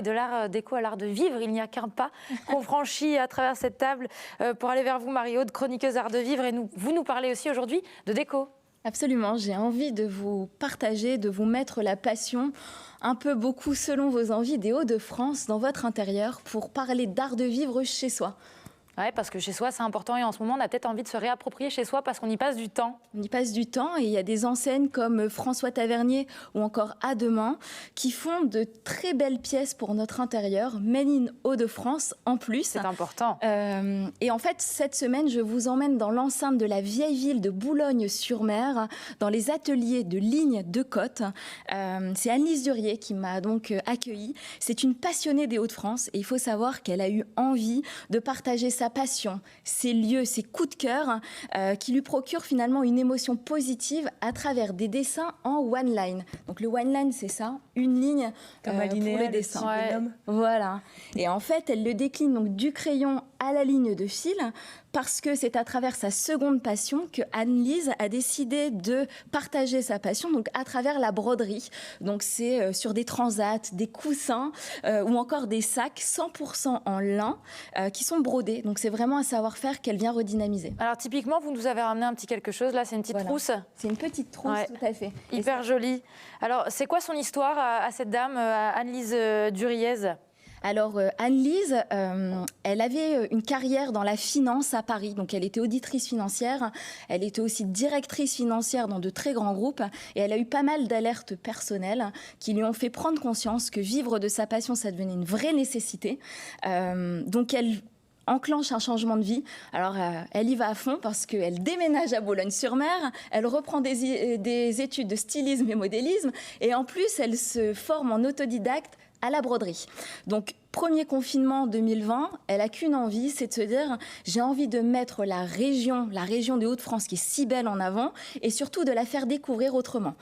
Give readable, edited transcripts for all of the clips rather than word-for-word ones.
De l'art déco à l'art de vivre, il n'y a qu'un pas qu'on franchit à travers cette table pour aller vers vous, Marie-Aude, chroniqueuse art de vivre. Et vous nous parlez aussi aujourd'hui de déco. Absolument, j'ai envie de vous partager, de vous mettre la passion, un peu beaucoup selon vos envies, des Hauts-de-France dans votre intérieur pour parler d'art de vivre chez soi. Ouais, parce que chez soi, c'est important et en ce moment, on a peut-être envie de se réapproprier chez soi parce qu'on y passe du temps. On y passe du temps et il y a des enseignes comme François Tavernier ou encore À Demain qui font de très belles pièces pour notre intérieur, made in Hauts-de-France en plus. C'est important. Et en fait, cette semaine, je vous emmène dans l'enceinte de la vieille ville de Boulogne-sur-Mer, dans les ateliers de Ligne de Côte. C'est Anne-Lise Durier qui m'a donc accueillie. C'est une passionnée des Hauts-de-France et il faut savoir qu'elle a eu envie de partager sa passion, ses lieux, ses coups de cœur qui lui procurent finalement une émotion positive à travers des dessins en one line. Donc le one line, c'est ça, une ligne comme pour les dessins. Voilà. Et en fait, elle le décline donc du crayon à la ligne de fil parce que c'est à travers sa seconde passion que Anne-Lise a décidé de partager sa passion donc à travers la broderie. Donc c'est sur des transats, des coussins ou encore des sacs 100% en lin qui sont brodés. Donc c'est vraiment un savoir-faire qu'elle vient redynamiser. Alors typiquement, vous nous avez ramené un petit quelque chose là, c'est une petite trousse. C'est une petite trousse, tout à fait. Hyper jolie. Alors c'est quoi son histoire à cette dame, Anne-Lise Duriez ? Alors, Anne-Lise, elle avait une carrière dans la finance à Paris. Donc, elle était auditrice financière. Elle était aussi directrice financière dans de très grands groupes. Et elle a eu pas mal d'alertes personnelles qui lui ont fait prendre conscience que vivre de sa passion, ça devenait une vraie nécessité. Donc, elle enclenche un changement de vie. Alors, elle y va à fond parce qu'elle déménage à Boulogne-sur-Mer, elle reprend des études de stylisme et modélisme et en plus, elle se forme en autodidacte à la broderie. Donc, premier confinement 2020, elle a qu'une envie, c'est de se dire j'ai envie de mettre la région des Hauts-de-France qui est si belle en avant et surtout de la faire découvrir autrement.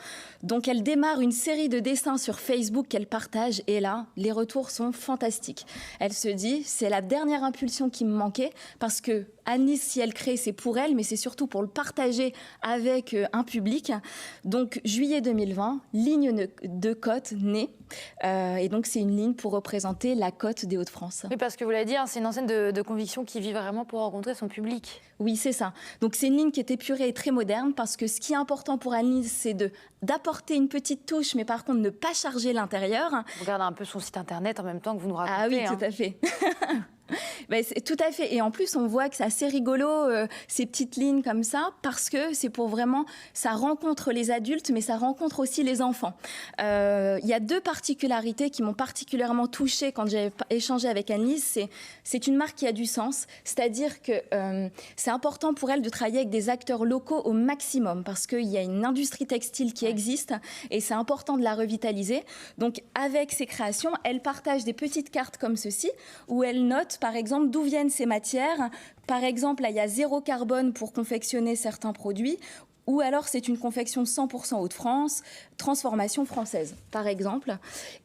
Donc, elle démarre une série de dessins sur Facebook qu'elle partage et là, les retours sont fantastiques. Elle se dit c'est la dernière impulsion qui me manquait parce que Anne-Lise, si elle crée, c'est pour elle, mais c'est surtout pour le partager avec un public. Donc, juillet 2020, ligne de côte née. Et donc, c'est une ligne pour représenter la côte des Hauts-de-France. Oui, parce que vous l'avez dit, hein, c'est une enseigne de conviction qui vit vraiment pour rencontrer son public. Oui, c'est ça. Donc, c'est une ligne qui est épurée et très moderne parce que ce qui est important pour Anne-Lise, c'est d'apporter une petite touche, mais par contre, ne pas charger l'intérieur. Vous regardez un peu son site internet en même temps que vous nous racontez. Ah oui, tout à fait. Ben, tout à fait. Et en plus, on voit que c'est assez rigolo, ces petites lignes comme ça, parce que c'est pour vraiment, ça rencontre les adultes, mais ça rencontre aussi les enfants. Il y a deux particularités qui m'ont particulièrement touchée quand j'ai échangé avec Anne-Lise. C'est une marque qui a du sens, c'est-à-dire que c'est important pour elle de travailler avec des acteurs locaux au maximum, parce qu'il y a une industrie textile qui existe, et c'est important de la revitaliser. Donc, avec ses créations, elle partage des petites cartes comme ceci, où elle note par exemple, d'où viennent ces matières. Par exemple, là, il y a 0 carbone pour confectionner certains produits. Ou alors, c'est une confection 100% Hauts-de-France, transformation française, par exemple.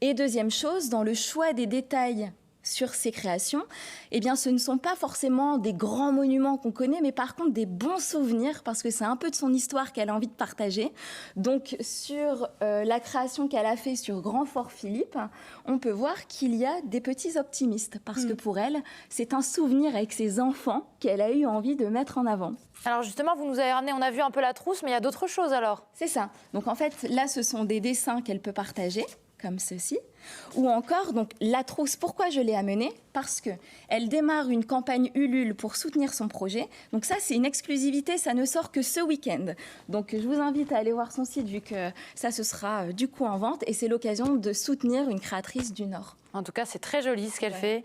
Et deuxième chose, dans le choix des détails sur ces créations, eh bien, ce ne sont pas forcément des grands monuments qu'on connaît, mais par contre des bons souvenirs, parce que c'est un peu de son histoire qu'elle a envie de partager. Donc, sur la création qu'elle a fait sur Grand Fort Philippe, on peut voir qu'il y a des petits optimistes, parce que pour elle, c'est un souvenir avec ses enfants qu'elle a eu envie de mettre en avant. Alors justement, vous nous avez ramené, on a vu un peu la trousse, mais il y a d'autres choses alors. C'est ça. Donc en fait, là, ce sont des dessins qu'elle peut partager, comme ceci, ou encore donc la trousse. Pourquoi je l'ai amenée ? Parce que elle démarre une campagne Ulule pour soutenir son projet. Donc ça, c'est une exclusivité, ça ne sort que ce week-end. Donc je vous invite à aller voir son site vu que ça, ce sera du coup en vente et c'est l'occasion de soutenir une créatrice du Nord. En tout cas, c'est très joli ce qu'elle fait.